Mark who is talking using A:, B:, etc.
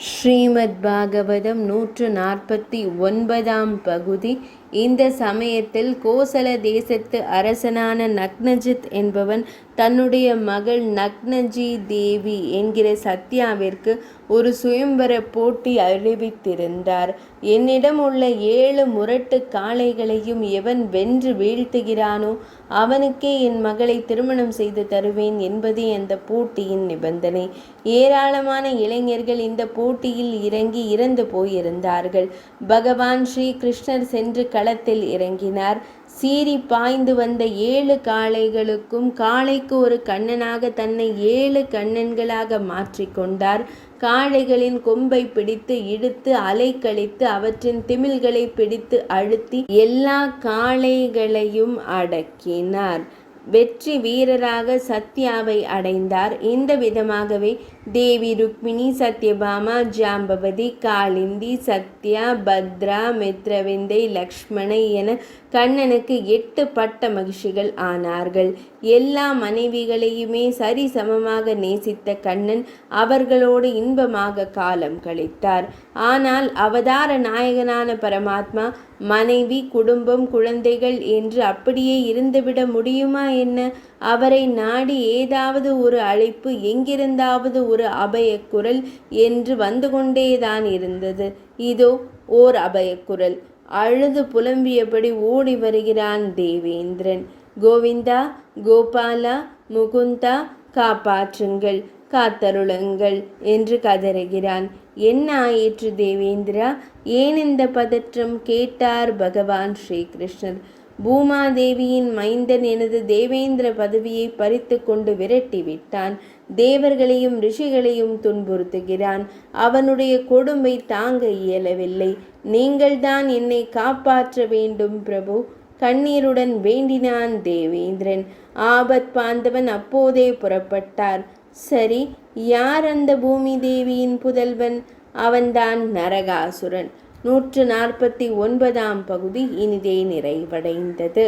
A: ஸ்ரீமத் பாகவதம் 149ஆம் பகுதி. இந்த சமயத்தில் கோசல தேசத்து அரசனான நக்னஜித் என்பவன் தன்னுடைய மகள் நக்னஜி தேவி என்கிற சத்யாவிற்கு ஒரு சுயம்பர போட்டி அறிவித்திருந்தார். என்னிடம் உள்ள 7 முரட்டு காளைகளையும் எவன் வென்று வீழ்த்துகிறானோ அவனுக்கே என் மகளை திருமணம் செய்து தருவேன் என்பதே அந்த போட்டியின் நிபந்தனை. ஏராளமான இளைஞர்கள் இந்த போட்டியில் இறங்கி இறந்து போயிருந்தார்கள். பகவான் ஸ்ரீ கிருஷ்ணர் சென்று களத்தில் இறங்கினார். சீறி பாய்ந்து வந்த 7 காளைகளுக்கும் காளைக்கு ஒரு கண்ணனாக தன்னை 7 கண்ணன்களாக மாற்றிக்கொண்டார். காளைகளின் கொம்பை பிடித்து இழுத்து அலைக்கழித்து அவற்றின் திமில்களை பிடித்து அழுத்தி எல்லா காளைகளையும் அடக்கினார். வெற்றி வீரராக சத்யாவை அடைந்தார். இந்த விதமாகவே தேவி ருக்மிணி, சத்யபாமா, ஜாம்பவதி, காளிந்தி, சத்யா, பத்ரா, மித்ரவிந்தை, லக்ஷ்மணை என கண்ணனுக்கு 8 பட்ட மகிழ்ச்சிகள் ஆனார்கள். எல்லா மனைவிகளையுமே சரிசமமாக நேசித்த கண்ணன் அவர்களோடு இன்பமாக காலம் கழித்தார். ஆனால் அவதார நாயகனான பரமாத்மா மனைவி, குடும்பம், குழந்தைகள் என்று அப்படியே இருந்துவிட முடியுமா என்ன? அவரை நாடி ஏதாவது ஒரு அழைப்பு, எங்கிருந்தாவது ஒரு அபயக்குரல் என்று வந்து கொண்டேதான் இருந்தது. இதோ ஓர் அபயக்குரல். அழுது புலம்பியபடி ஓடி வருகிறான் தேவேந்திரன். கோவிந்தா, கோபாலா, முகுந்தா, காப்பாற்றுங்கள், காத்தருளுங்கள் என்று கதறுகிறான். என்ன ஆயிற்று தேவேந்திரா? ஏன் இந்த பதற்றம்? கேட்டார் பகவான் ஸ்ரீகிருஷ்ணர். பூமாதேவியின் மைந்தன் எனது தேவேந்திர பதவியை பறித்து கொண்டு விரட்டிவிட்டான். தேவர்களையும் ரிஷிகளையும் துன்புறுத்துகிறான். அவனுடைய கொடுமை தாங்க இயலவில்லை. நீங்கள்தான் என்னை காப்பாற்ற வேண்டும் பிரபு, கண்ணீருடன் வேண்டினான் தேவேந்திரன். ஆபத் பாந்தவன் அப்போதே புறப்பட்டார். சரி, யார் அந்த பூமி தேவியின் புதல்வன்? அவன்தான் நரகாசுரன். 149ஆம் பகுதி இனிதே நிறைவடைந்தது.